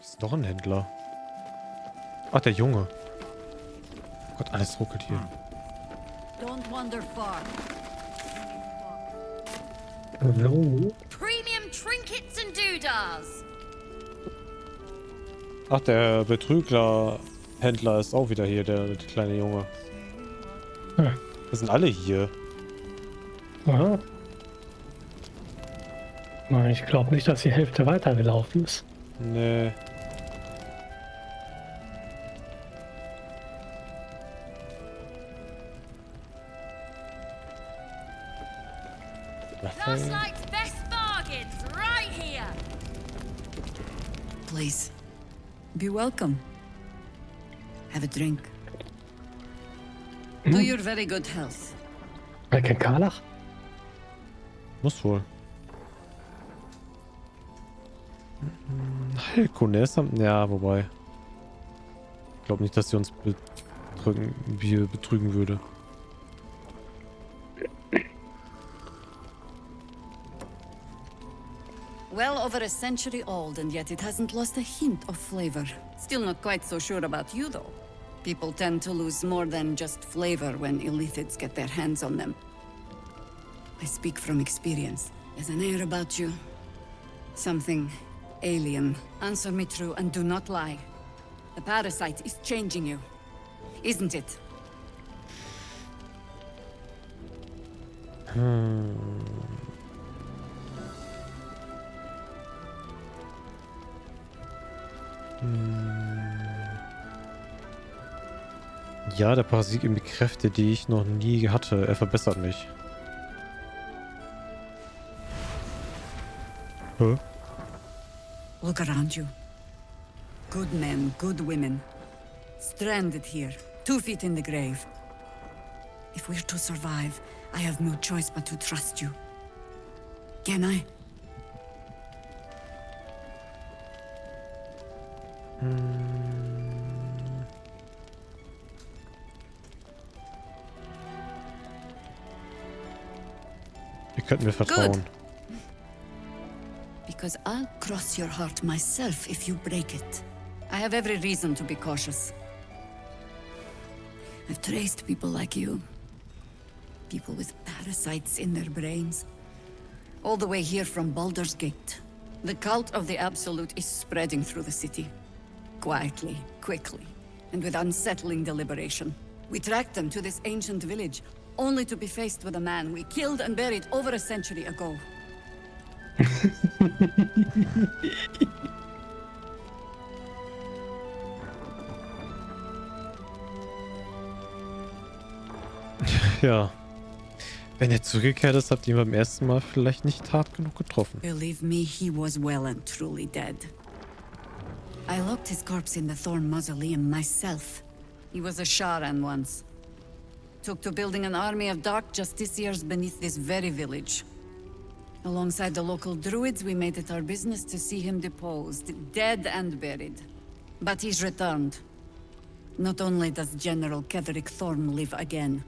Ist noch ein Händler. Ach, der Junge. Oh Gott, alles ruckelt hier. Don't wander far. So. Premium trinkets and doodads. Ach, der Betrügerhändler ist auch wieder hier, der kleine Junge. Ja. Wir sind alle hier. Aha. Nein, ich glaube nicht, dass die Hälfte weitergelaufen ist. Nee. Last night's best bargains right here. Please, be welcome. Have a drink. To your very good health. Wer kennt Karlach? Muss wohl. Heilkunde ist am... Ja, wobei. Ich glaube nicht, dass sie uns betrügen würde. Well over a century old, and yet it hasn't lost a hint of flavor. Still not quite so sure about you, though. People tend to lose more than just flavor when illithids get their hands on them. I speak from experience. There's an air about you. Something alien. Answer me true and do not lie. The parasite is changing you, isn't it? Ja, der Parasit gibt mir Kräfte, die ich noch nie hatte. Er verbessert mich. Hä? Look around you. Good men, good women. Stranded here, 2 feet in the grave. If we're to survive, I have no choice but to trust you. Can I? Ihr könnt mir vertrauen. Because I'll cross your heart myself if you break it. I have every reason to be cautious. I've traced people like you. People with parasites in their brains. All the way here from Baldurs Gate. The cult of the Absolute is spreading through the city. Quietly, quickly, and with unsettling deliberation. We tracked them to this ancient village, only to be faced with a man we killed and buried over a century ago. Ja. Wenn er zurückgekehrt ist, habt ihr ihn beim ersten Mal vielleicht nicht hart genug getroffen. Believe me, he was well and truly dead. I locked his corpse in the Thorn Mausoleum myself. He was a Sharan once. Took to building an army of dark justiciars beneath this very village. Alongside the local druids, we made it our business to see him deposed, dead and buried. But he's returned. Not only does General Ketherick Thorn live again,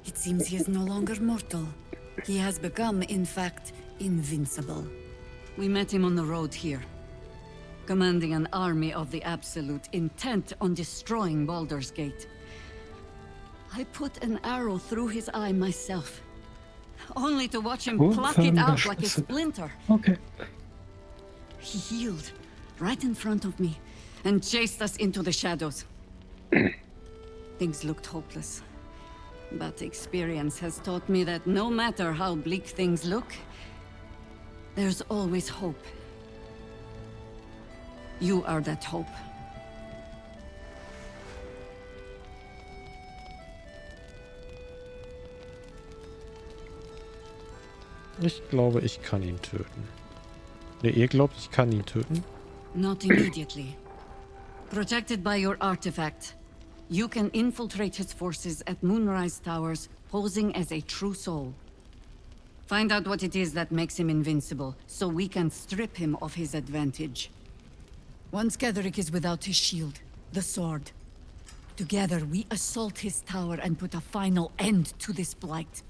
it seems he is no longer mortal. He has become, in fact, invincible. We met him on the road here, commanding an army of the Absolute, intent on destroying Baldurs Gate. I put an arrow through his eye myself, only to watch him pluck it out like a splinter. Okay. He healed, right in front of me, and chased us into the shadows. Things looked hopeless. But experience has taught me that no matter how bleak things look, there's always hope. You are that hope. Ich glaube, ich kann ihn töten. Ne, ihr glaubt, ich kann ihn töten? Not immediately. Protected by your artifact, you can infiltrate his forces at Moonrise Towers, posing as a true soul. Find out what it is that makes him invincible, so we can strip him of his advantage. Once Ketherick is without his shield, the sword. Together, we assault his tower and put a final end to this blight.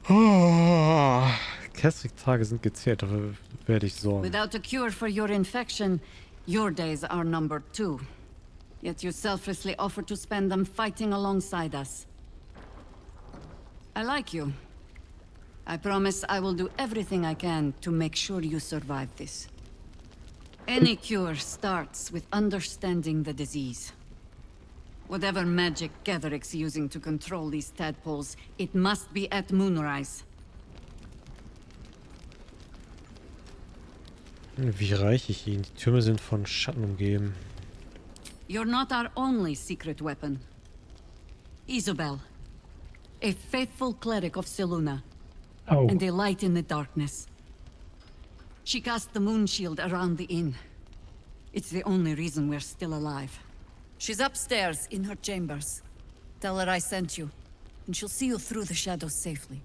Oh, Keswick-Tage sind gezählt, dafür werde ich sorgen. Without a cure for your infection, your days are numbered too. Yet you selflessly offer to spend them fighting alongside us. I like you. I promise I will do everything I can to make sure you survive this. Any cure starts with understanding the disease. Whatever magic Gatherix using to control these tadpoles, it must be at moonrise. Wie reiche ich ihn? Die Türme sind von Schatten umgeben. You're not our only secret weapon. Isobel, a faithful cleric of Seluna, Oh, and a light in the darkness. She cast the moon shield around the inn. It's the only reason we're still alive. She's upstairs in her chambers. Tell her I sent you, and she'll see you through the shadows safely.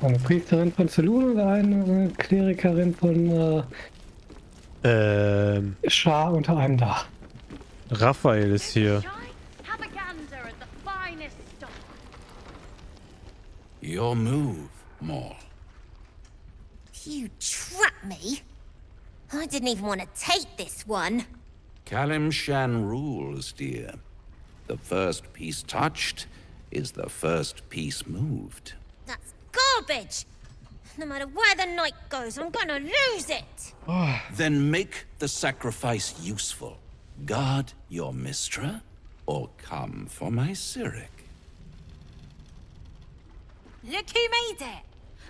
eine Priesterin von Selun oder eine Klerikerin von Schar unter einem Dach. Raphael ist hier. Have a gander at the finest stock. Your move, Maul. You trapped me? I didn't even want to take this one. Kalimshan rules, dear. The first piece touched is the first piece moved. That's garbage. No matter where the night goes, I'm gonna lose it. Then make the sacrifice useful. Guard your Mistra, or come for my Cyric. Look who made it.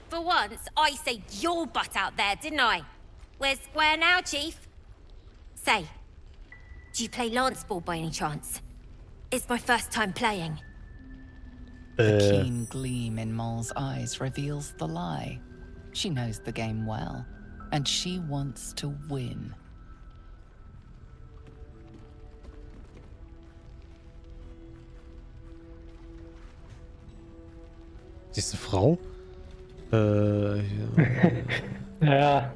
For once, I saved your butt out there, didn't I? We're square now, Chief. Say, do you play lance ball by any chance? It's my first time playing. The keen gleam in Moll's eyes reveals the lie. She knows the game well, and she wants to win. Diese Frau? Ja. Naja,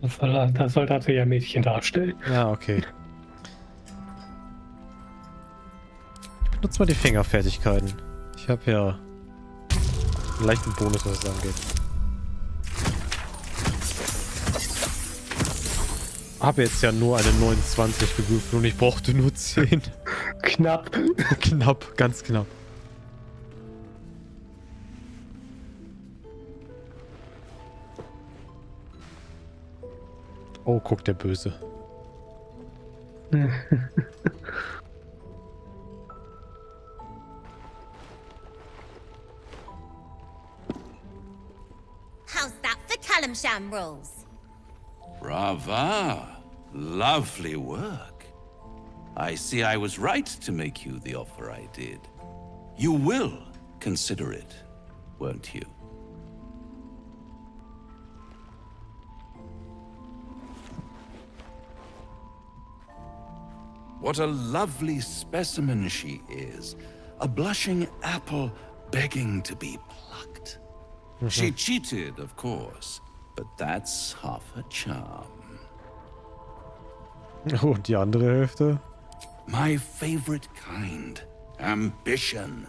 das soll dazu ja Mädchen darstellen. Ja, okay. Ich benutze mal die Fingerfertigkeiten. Ich habe ja einen leichten Bonus, was es angeht. Habe jetzt ja nur eine 29 gewürfelt und ich brauchte nur 10. Knapp. Knapp, ganz knapp. Oh, guck, der Böse. How's that for Kalimshan rules? Brava! Lovely work. I see I was right to make you the offer I did. You will consider it, won't you? What a lovely specimen she is. A blushing apple begging to be plucked. She cheated, of course, but that's half her charm. Oh, und die andere Hälfte? My favorite kind. Ambition.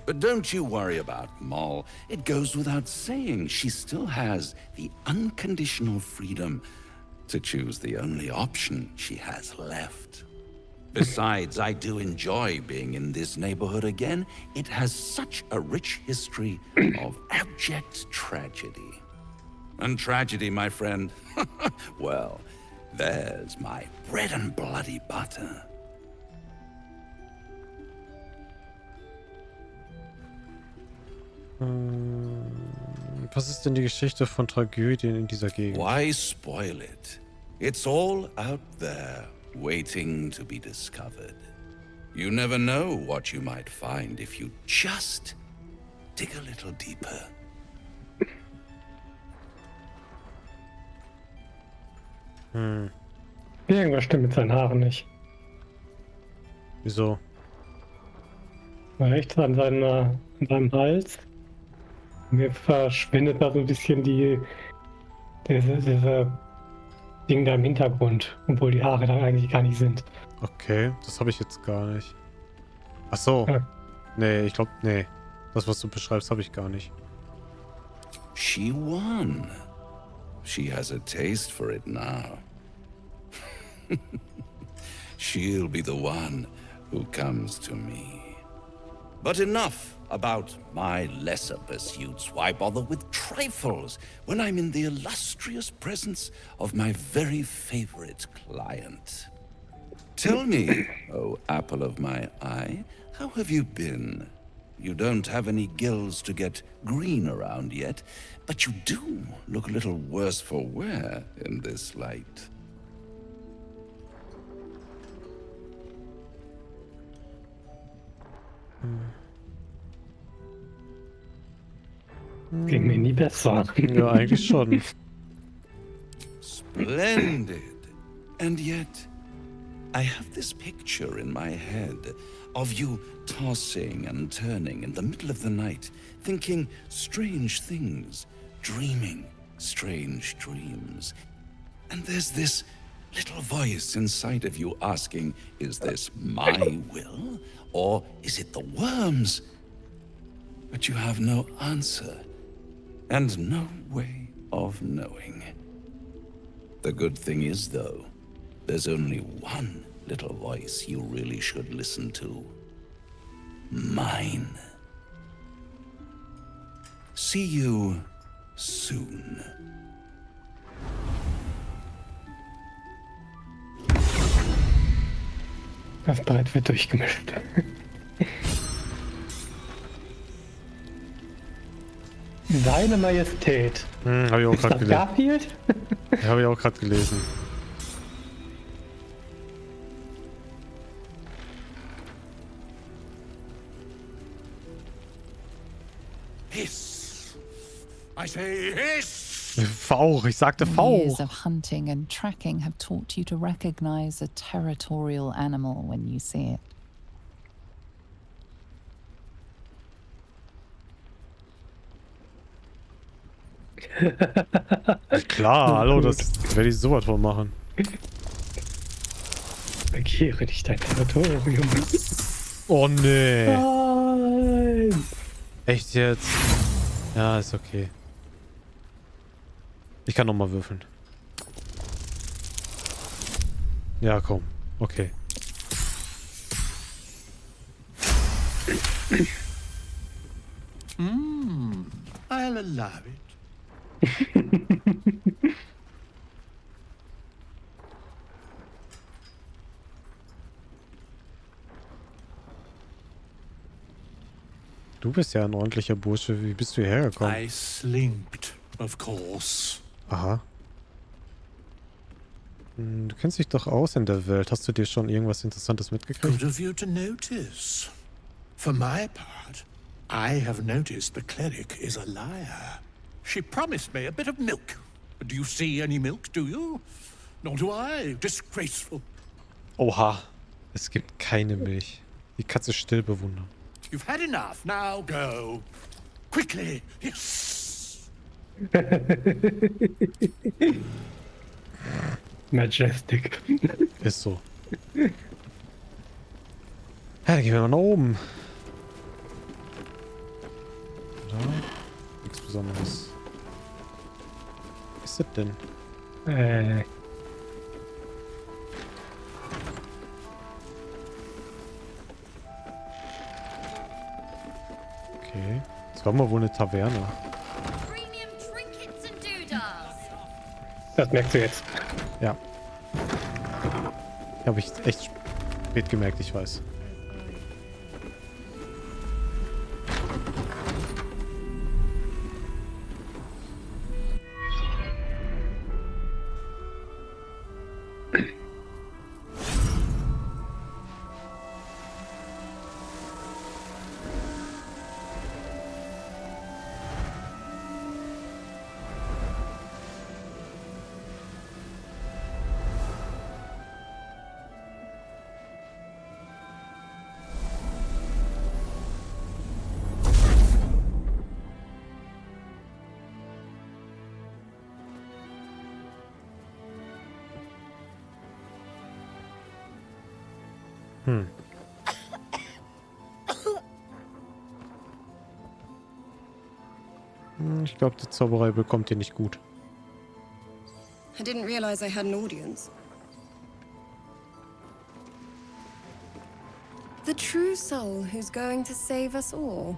But don't you worry about Moll. It goes without saying she still has the unconditional freedom to choose the only option she has left. Besides, I do enjoy being in this neighborhood again. It has such a rich history of abject tragedy. And tragedy, my friend, well, there's my bread and bloody butter. Was ist denn die Geschichte von Tragödien in dieser Gegend? Why spoil it? It's all out there, waiting to be discovered. You never know what you might find if you just dig a little deeper. Irgendwas stimmt mit seinen Haaren nicht. Wieso? Rechts an seinem Hals. Mir verschwindet da so ein bisschen diese Ding da im Hintergrund, obwohl die Haare da eigentlich gar nicht sind. Okay, das habe ich jetzt gar nicht. Ach so. Ah. Nee, ich glaube, nee. Das, was du beschreibst, habe ich gar nicht. She won. She has a taste for it now. She'll be the one who comes to me. But enough about my lesser pursuits. Why bother with trifles when I'm in the illustrious presence of my very favorite client? Tell me, oh apple of my eye, how have you been? You don't have any gills to get green around yet, but you do look a little worse for wear in this light. Ging mir nie besser. Ja, eigentlich schon. Splendid. And yet, I have this picture in my head of you tossing and turning in the middle of the night, thinking strange things, dreaming strange dreams. And there's this little voice inside of you asking, is this my will, or is it the worms? But you have no answer, and no way of knowing. The good thing is, though, there's only one little voice you really should listen to. Mine. See you soon. Das Brett wird durchgemischt. Deine Majestät. Habe ich auch Ist gerade das gelesen. Garfield? Habe ich auch gerade gelesen. Hiss. I say hiss. Fauch, ich sagte Years Fauch. of hunting and tracking have taught you to recognize a territorial animal when you see it. Klar, hallo, das werde ich sowas von machen. Begehre dich dein Territorium. Oh nee. Nein. Echt jetzt? Ja, ist okay. Ich kann noch mal würfeln. Ja, komm. Okay. I'll allow it. Du bist ja ein ordentlicher Bursche. Wie bist du hierher gekommen? I slinked, of course. Aha. Du kennst dich doch aus in der Welt. Hast du dir schon irgendwas Interessantes mitgekriegt? Good of you to notice. For my part, I have noticed the cleric is a liar. She promised me a bit of milk. Do you see any milk, do you? Nor do I. Disgraceful. Oha. Es gibt keine Milch. Die Katze still bewundern. You've had enough. Now go. Quickly. Yes. Majestic. Ist so. Ja, dann gehen wir mal nach oben. Da. Nichts Besonderes. Was ist das denn? Okay. Das war mal wohl eine Taverne. Premium trinkets and doodads. Das merkst du jetzt. Ja. Habe ich echt spät gemerkt, ich weiß. Ich glaube, die Zauberei bekommt ihr nicht gut. I didn't realize I had an audience. The true soul who's going to save us all.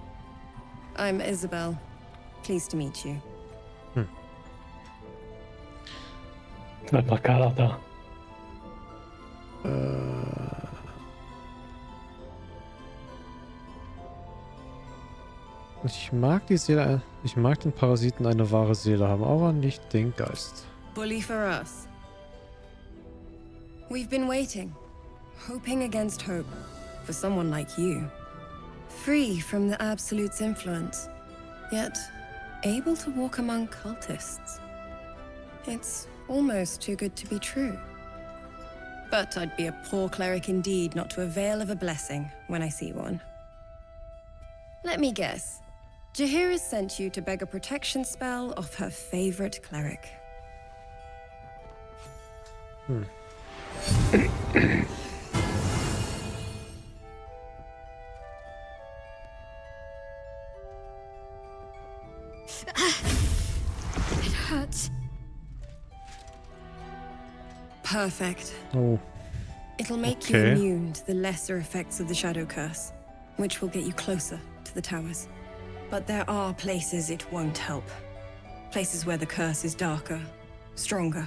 I'm Isabel. Pleased to meet you. Einfach Carla da. Ich mag die Seele, ich mag den Parasiten eine wahre Seele haben, aber nicht den Geist. Bully for us. We've been waiting, hoping against hope, for someone like you. Free from the Absolute's influence, yet able to walk among cultists. It's almost too good to be true. But I'd be a poor cleric indeed not to avail of a blessing when I see one. Let me guess. Jaheira's sent you to beg a protection spell off her favorite cleric. It hurts. Perfect. Oh, It'll make you Okay. immune to the lesser effects of the Shadow Curse, which will get you closer to the towers. But there are places it won't help. Places where the curse is darker, stronger.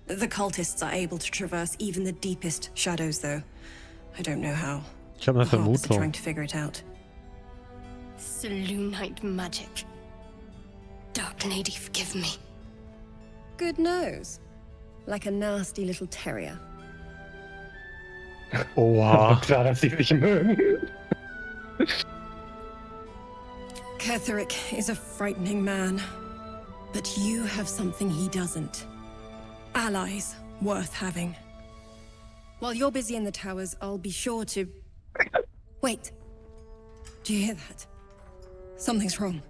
The cultists are able to traverse even the deepest shadows, though. I don't know how. ich habe eine The Harps are Vermutung. trying to figure it out. Selûnite magic. Dark Lady, forgive me. Good nose. Like a nasty little terrier. Oha. Klar, dass sie sich mögen. Ketherick is a frightening man. But you have something he doesn't. Allies worth having. While you're busy in the towers, I'll be sure to... Wait. Do you hear that? Something's wrong.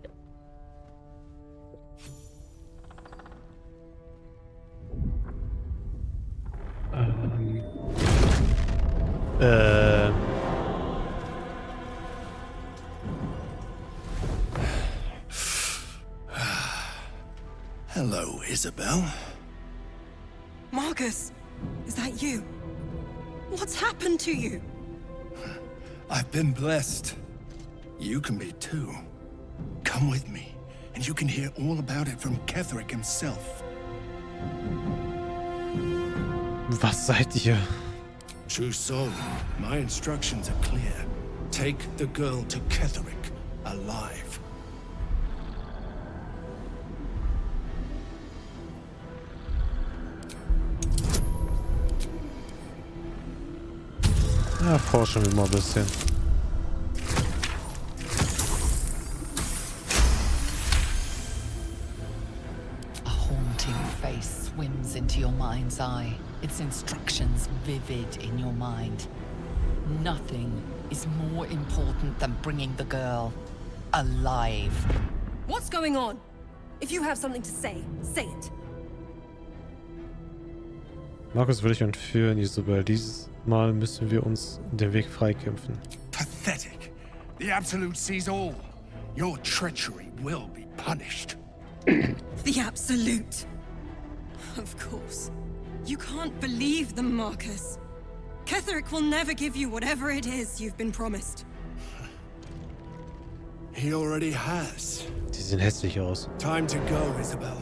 Hello, Isabel. Marcus, is that you? What's happened to you? I've been blessed. You can be too. Come with me, and you can hear all about it from Ketherick himself. Was seid ihr? True soul, my instructions are clear. Take the girl to Ketherick, alive. Ja, forschen wir mal ein bisschen. A haunting face swims into your mind's eye, its instructions vivid in your mind. Nothing is more important than bringing the girl alive. What's going on? If you have something to say, say it. Markus will dich entführen, Isabel. Dieses Mal müssen wir uns den Weg freikämpfen. Pathetic. The Absolute sees all. Your treachery will be punished. The Absolute. Of course. You can't believe them, Marcus. Ketherick will never give you whatever it is you've been promised. He already has. Die sehen hässlich aus. Time to go, Isabel.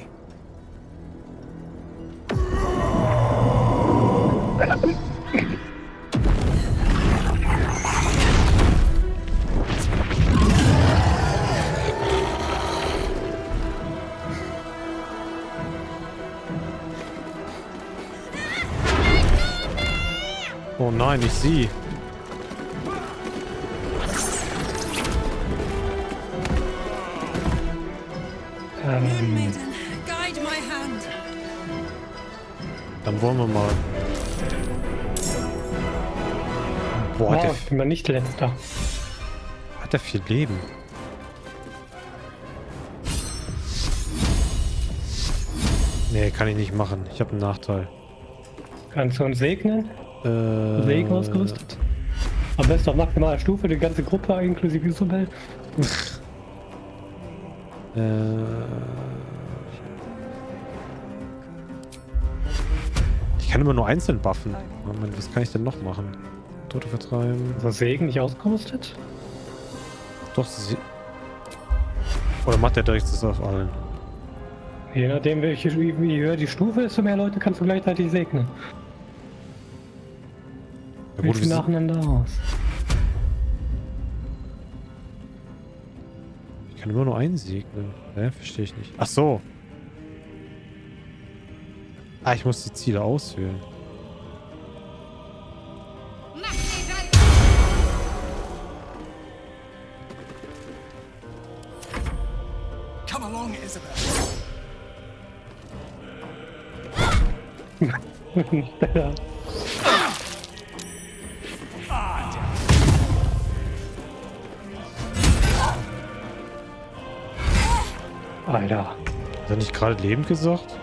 Oh nein, nicht sie. Moon Maiden, guide my hand. Dann wollen wir mal. Boah, Oh, ich bin mal nicht letzter. hat der viel Leben. Nee, kann ich nicht machen. Ich habe einen Nachteil. Kannst du uns segnen? Segen ausgerüstet? Am besten auf maximaler Stufe, die ganze Gruppe inklusive Isabel. Ich kann immer nur einzeln buffen. Moment, was kann ich denn noch machen? Tote vertreiben. Ist das Segen nicht ausgerüstet? Doch, oder macht der direkt das auf allen? Je nachdem, wie höher die Stufe ist, so mehr Leute kannst du gleichzeitig segnen. Ja, Wie sieht nacheinander aus? Ich kann immer nur einen segnen. Verstehe ich nicht. Ach so. Ah, ich muss die Ziele auswählen. Come along, Isabel. Alter. Hat er nicht gerade lebend gesagt?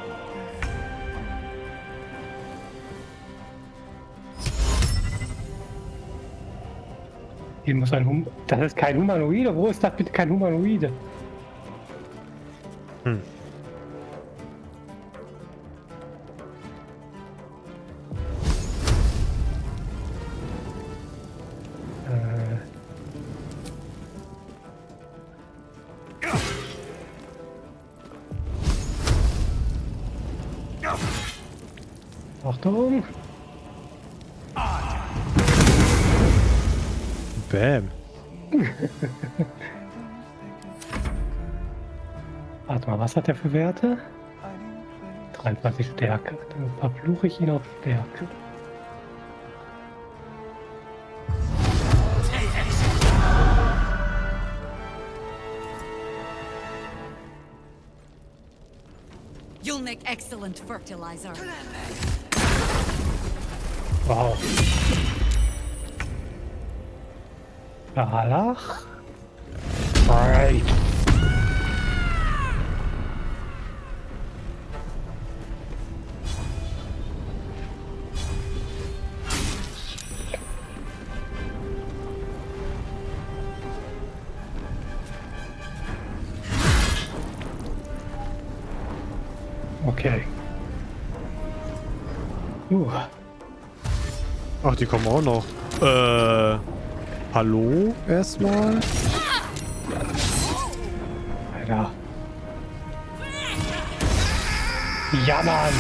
Hier muss ein das ist kein Humanoide. Wo ist das bitte kein Humanoide? Hm. Achtung! Bam. Warte mal, was hat der für Werte? 23 Stärke. Dann verfluche ich ihn auf Stärke. You'll make excellent fertilizer. Wow. Alach. Right. Okay. Ach, die kommen auch noch. Hallo erstmal? Alter. Ja, Mann!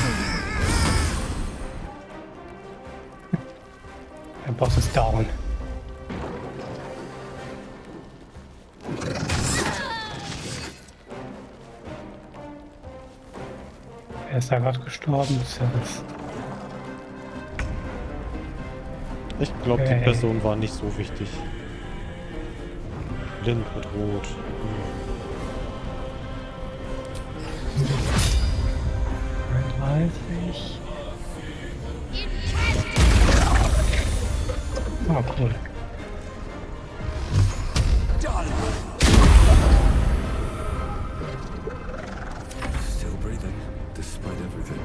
Der Boss ist down. Er ist da gerade gestorben. Ich glaube, die Person war nicht so wichtig. Blind mit Rot. 30. Oh, cool. Still breathing, despite everything.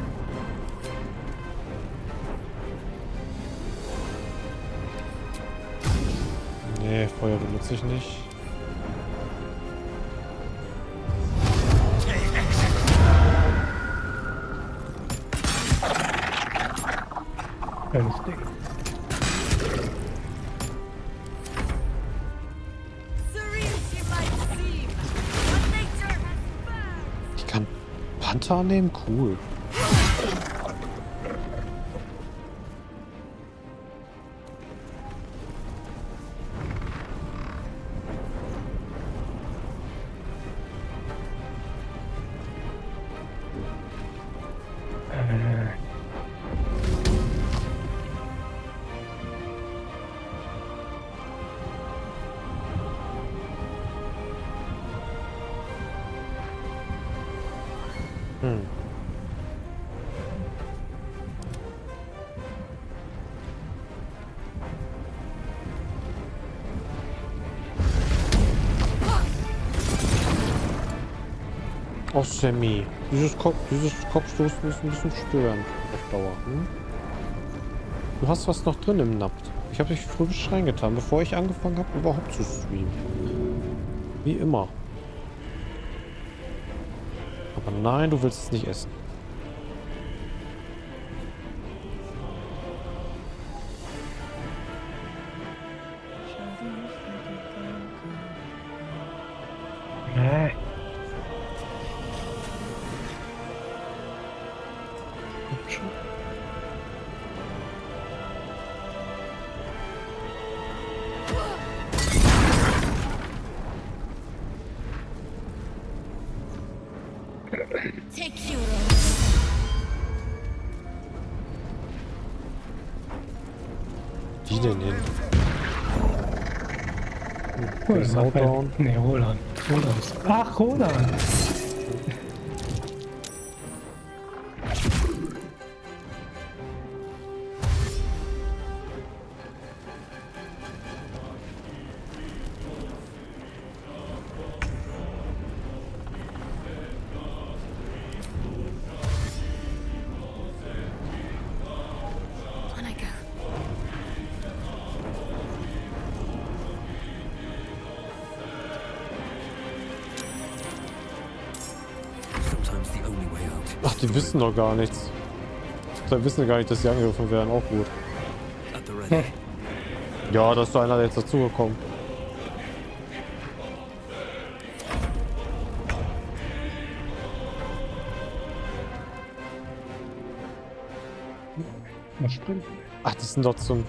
Nee, Feuer benutze ich nicht. Schönes Ding. Ich kann Panther nehmen? Cool. Oh, Sammy. Dieses Kopfstoßen ist ein bisschen störend auf Dauer. Hm? Du hast was noch drin im Nappt. Ich habe dich frisch reingetan, bevor ich angefangen habe, überhaupt zu streamen. Wie immer. Aber nein, du willst es nicht essen. Nee. Take your Die denn hin? Cool, Das Auto down. Nee, Roland. Ach, Roland. On I go. Ach, die wissen doch gar nichts. Die wissen gar nicht, dass sie angegriffen werden. Auch gut. Ja, da ist doch einer jetzt dazugekommen. Was springt? Ach, das sind doch zum...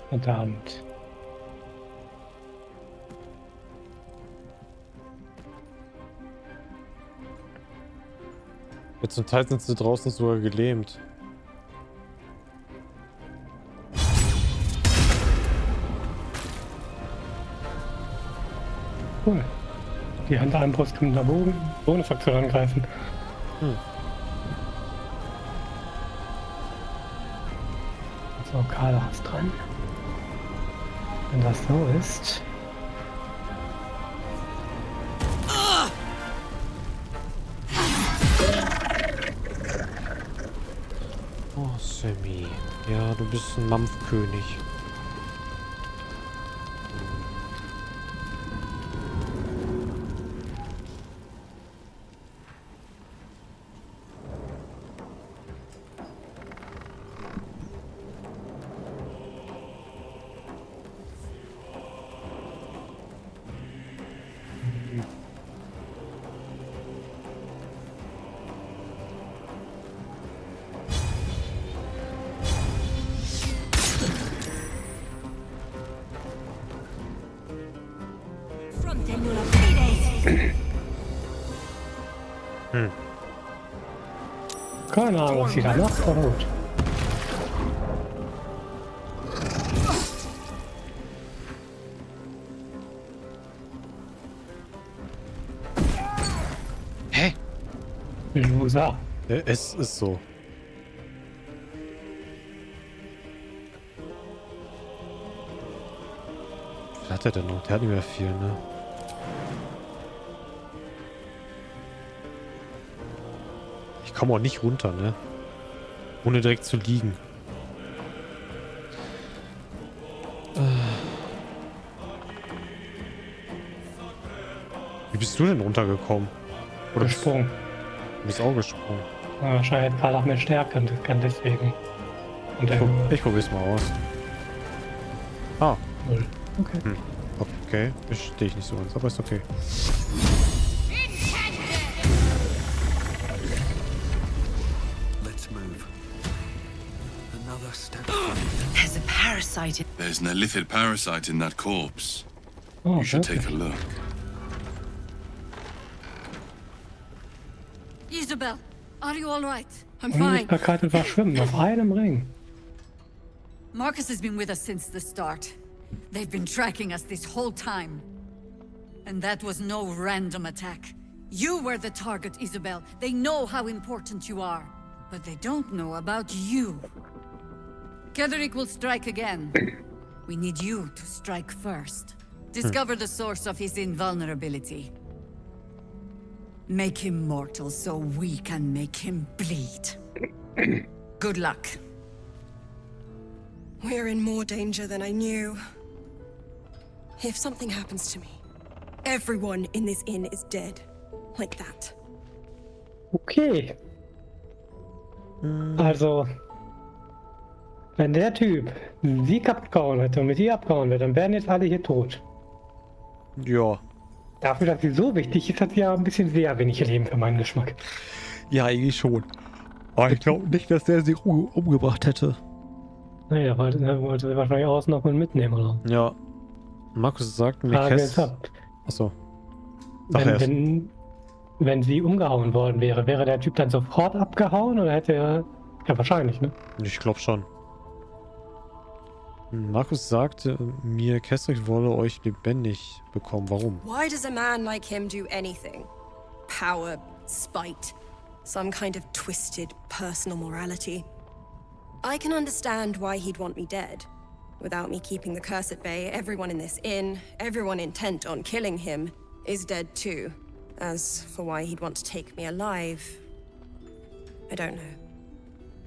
Verdammt. Jetzt zum Teil sind sie draußen sogar gelähmt. Cool. Die Hand an Brust können da Bonusaktion angreifen. So, Karl ist dran. Wenn das so ist. Oh, Sammy. Ja, du bist ein Mampfkönig. Keine Ahnung, was sie da macht, aber gut. Hä? Loser. Es ist so. Was hat er denn noch? Der hat nicht mehr viel, ne? Ich komme auch nicht runter, ne? Ohne direkt zu liegen. Wie bist du denn runtergekommen? Oder Gesprungen. Du bist auch gesprungen. Ja, wahrscheinlich hat Karl auch mehr Stärke und kann deswegen. Und Ich probier's mal aus. Ah. Null. Okay. Okay, verstehe ich nicht so ganz, aber ist okay. Let's move. Another step. There's a parasite. There's an illithid parasite in that corpse. Oh, You should okay. take a look. Isabel, are you all right? I'm fine. Unsichtbarkeit und Verschwimmen auf einem Ring. Marcus has been with us since the start. They've been tracking us this whole time. And that was no random attack. You were the target, Isabel. They know how important you are. But they don't know about you. Ketherick will strike again. We need you to strike first. Discover the source of his invulnerability. Make him mortal so we can make him bleed. Good luck. We're in more danger than I knew. If something happens to me, everyone in this inn is dead. Like that. Okay. Also, wenn der Typ sie abgehauen hätte und mit ihr abgehauen wird, dann wären jetzt alle hier tot. Ja. Dafür, dass sie so wichtig ist, hat sie ja ein bisschen sehr wenig Leben für meinen Geschmack. Ja, eigentlich schon. Aber ich glaube nicht, dass der sie umgebracht hätte. Nee, er wollte sie wahrscheinlich außen noch mal mitnehmen, oder? Ja. Markus sagt mir Achso. Wenn sie umgehauen worden wäre, wäre der Typ dann sofort abgehauen oder hätte er... Ja, wahrscheinlich, ne? Ich glaube schon. Markus sagte mir, Kestrich wolle euch lebendig bekommen. Warum? Why does a man like him do anything? Power, spite, some kind of twisted personal morality. I can understand why he'd want me dead. Without me keeping the curse at bay, everyone in this inn, everyone intent on killing him, is dead too. As for why he'd want to take me alive, I don't know.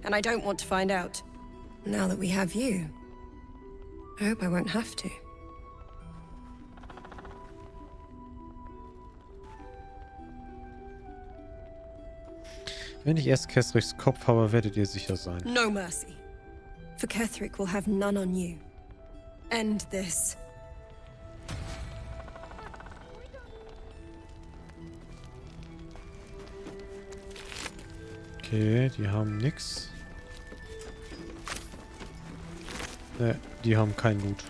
And I don't want to find out. Now that we have you, I hope I won't have to. Wenn ich erst Kestrichs Kopf habe, werdet ihr sicher sein. No mercy. For Ketherick will have none on you. End this. Okay, die haben nix. Ne, die haben kein Loot.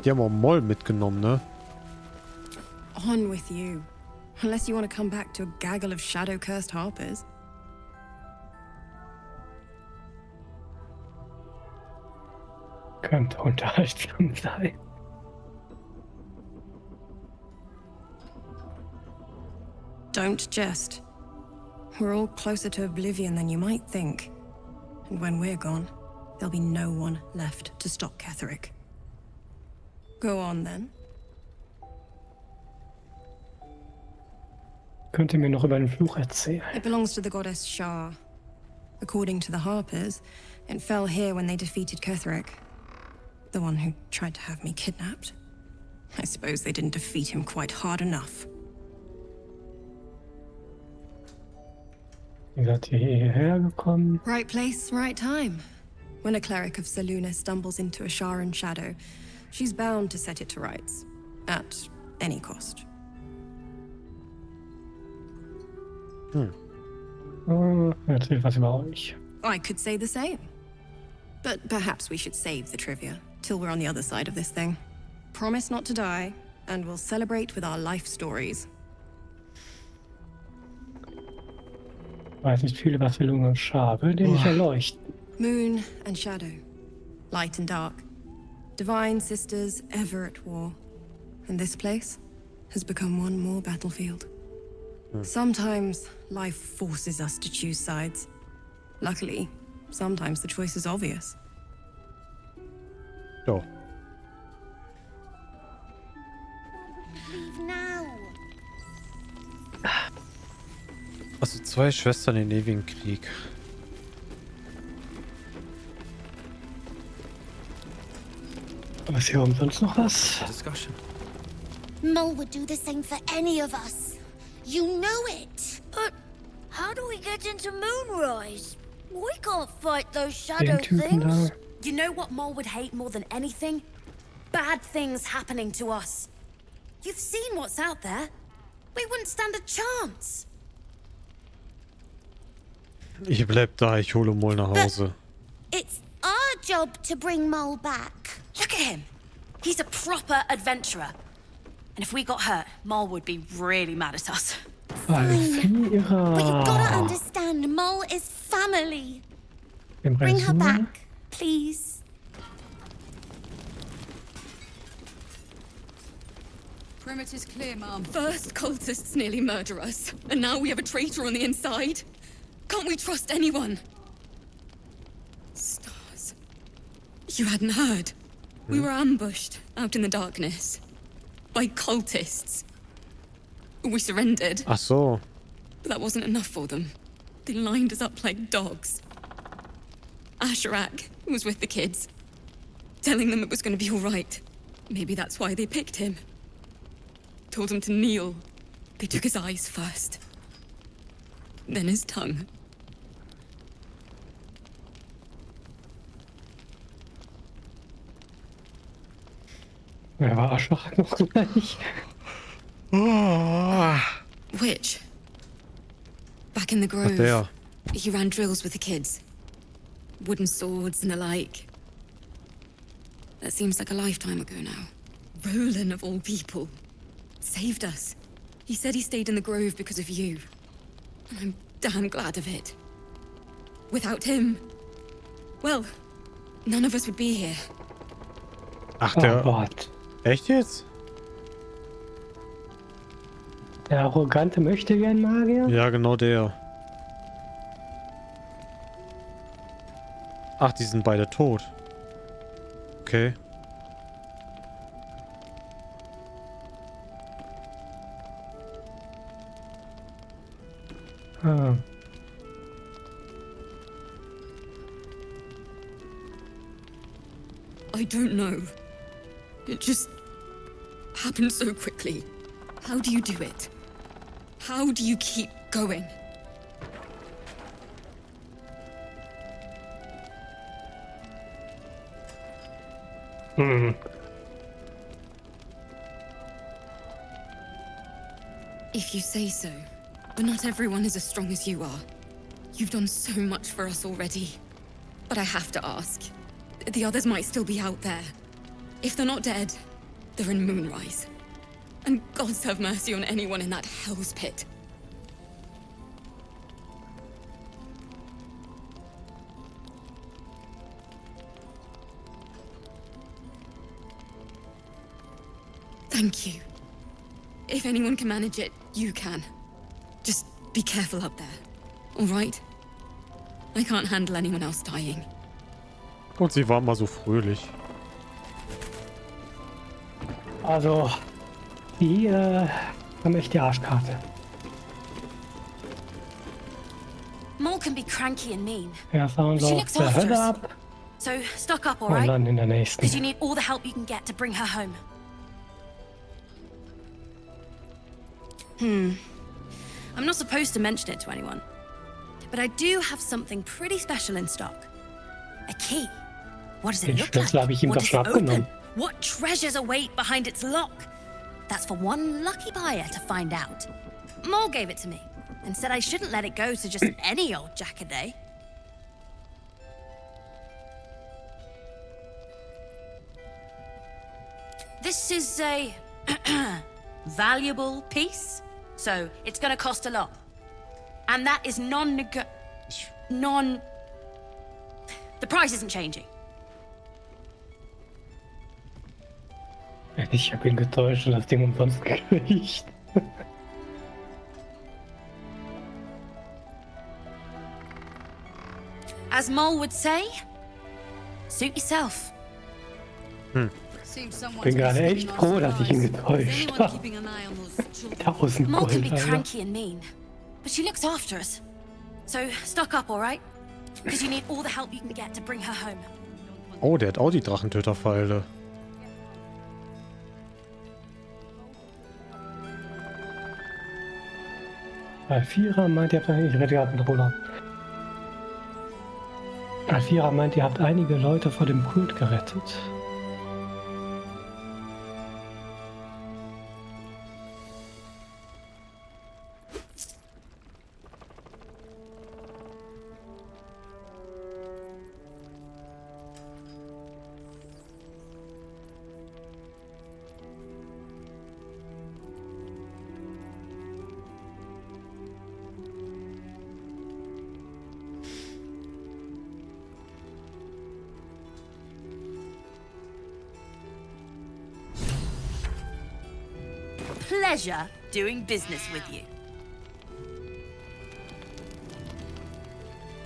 Die haben auch Moll mitgenommen, ne? On with you. Unless you want to come back to a gaggle of shadow-cursed harpers. Könnte unterhaltsam sein. Don't jest. We're all closer to oblivion than you might think. And when we're gone, there'll be no one left to stop Ketherick. Go on, then. Könnt ihr mir noch über den Fluch erzählen? It belongs to the goddess Shah. According to the Harpers, it fell here when they defeated Ketherick. The one who tried to have me kidnapped. I suppose they didn't defeat him quite hard enough. Wie seid ihr hierher gekommen? Right place, right time. When a cleric of Selûne stumbles into a Sharan shadow, she's bound to set it to rights. At any cost. Erzählt was über euch. I could say the same. But perhaps we should save the trivia till we're on the other side of this thing. Promise not to die, and we'll celebrate with our life stories. Weiß nicht viel über Selûne und Shah. Will den nicht erleuchten. Moon and shadow. Light and dark. Divine sisters ever at war. And this place has become one more battlefield. Sometimes life forces us to choose sides. Luckily, sometimes the choice is obvious. Ja. Leave now. Also 2 Schwestern in ewigen Krieg. Aber ist hier umsonst noch was? Discussion. Mole would do the same for any of us. You know it. But how do we get into Moonrise? We can't fight those shadow Den Typen da. things. You know what Mole would hate more than anything? Bad things happening to us. You've seen what's out there. We wouldn't stand a chance. Ich bleib da, ich hole Moll nach Hause. It's our job to bring Mole back. Look at him. He's a proper adventurer. And if we got hurt, Mole would be really mad at us. But you gotta understand, Mole is family. Bring her back, please. Perimeter's clear, Mom. First, cultists nearly murder us, and now we have a traitor on the inside. Can't we trust anyone? Stars. You hadn't heard. We were ambushed out in the darkness by cultists. We surrendered. Ach so. But that wasn't enough for them. They lined us up like dogs. Asherak was with the kids, telling them it was going to be all right. Maybe that's why they picked him. Told him to kneel. They took his eyes first. Then his tongue. Wer war Asherak noch gleich? Which? Back in the grove. Ach, der. He ran drills with the kids. Wooden swords and the like. That seems like a lifetime ago now. Roland, of all people, saved us. He said he stayed in the grove because of you. And I'm damn glad of it. Without him, well, none of us would be here. Ach, Oh der... Gott. Echt jetzt? Der arrogante Möchtegern-Magier? Ja, genau der. Ach, die sind beide tot. Okay. Ah. I don't know. It just happened so quickly. How do you do it? How do you keep going? If you say so, but not everyone is as strong as you are. You've done so much for us already. But I have to ask. The others might still be out there. If they're not dead, they're in Moonrise. And gods have mercy on anyone in that hell's pit. Thank you. If anyone can manage it, you can. Just be careful up there, all right? I can't handle anyone else dying. Und sie war mal so fröhlich. Also, die haben echt die Arschkarte. Mole can be cranky and mean. Ja, fahren She wir looks der after Hölle us. ab So stock up, all und right? dann in der nächsten. Because you need all the help you can get to bring her home. I'm not supposed to mention it to anyone, but I do have something pretty special in stock. A key. What does it Den look Schlüssel habe like? ich ihm What doch does schon it open? abgenommen. What treasures await behind its lock? That's for one lucky buyer to find out. Mole gave it to me and said I shouldn't let it go to just any old jackaday. This is a valuable piece, so it's gonna cost a lot. And that is the price isn't changing. Ich habe ihn getäuscht und das Ding umsonst gekriegt. As Mole would say, suit yourself. Bin gerade echt froh, dass ich ihn getäuscht habe. 1000 Mole can Gold, be Alter. cranky and mean, but she looks after us. So stock up, all right? Because you need all the help you can get to bring her home. Oh, der hat auch die Drachentöterpfeile. Alfira meint, ihr habt ich rede gerade mit Roland. Alfira meint, ihr habt einige Leute vor dem Kult gerettet. pleasure doing business with you.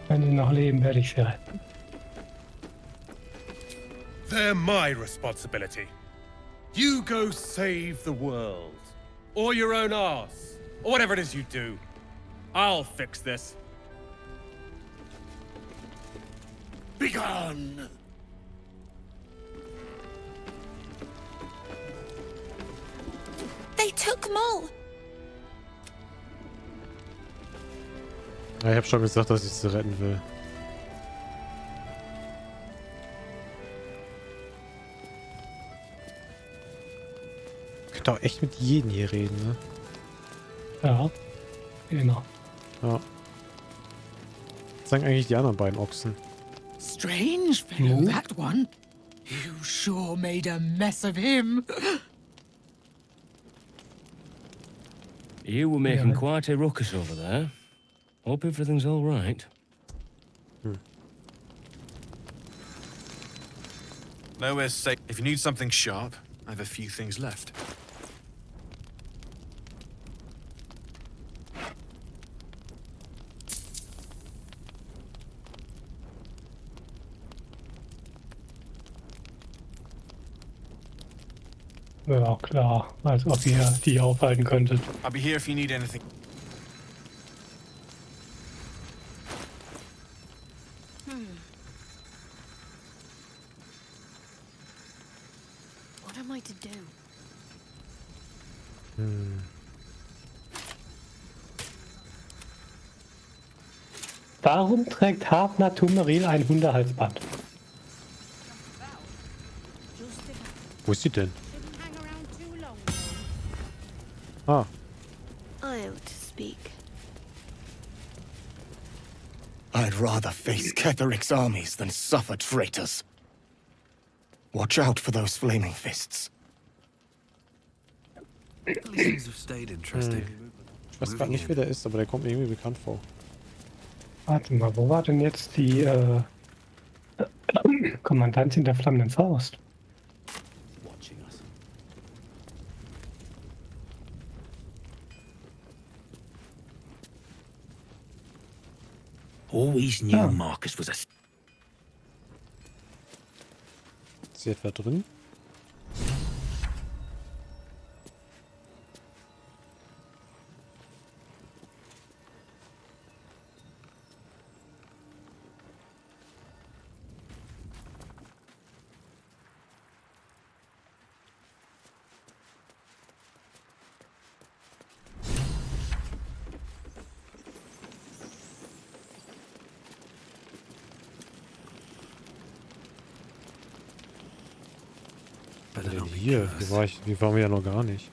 Wenn sie noch leben, werde ich sie retten. They're my responsibility. You go save the world. Or your own arse. Or whatever it is you do. I'll fix this. Begone! They took Mol. Ja, ich habe schon gesagt, dass ich sie retten will. Ich könnte auch echt mit jedem hier reden, ne? Ja, immer. Ja. Was sagen eigentlich die anderen beiden Ochsen? Strange fellow, that one. You sure made a mess of him. You were making quite a ruckus over there. Hope everything's all right. Nowhere's safe. If you need something sharp, I have a few things left. Ja, klar. Als ob ihr die aufhalten könntet. I'll be here if you need anything. What am I to do? Warum trägt Hafner Tumeril ein Hundehalsband? Wo ist sie denn? Ah. I ought to speak. I'd rather face Ketheric's armies than suffer traitors. Watch out for those flaming fists. Things have stayed interesting. Ich weiß gerade nicht, wer der ist, aber der kommt mir irgendwie bekannt vor. Warte mal, wo war denn jetzt die Kommandantin der flammenden Faust? Always knew Marcus was a... Ist hier etwa drin? Hier waren wir ja noch gar nicht.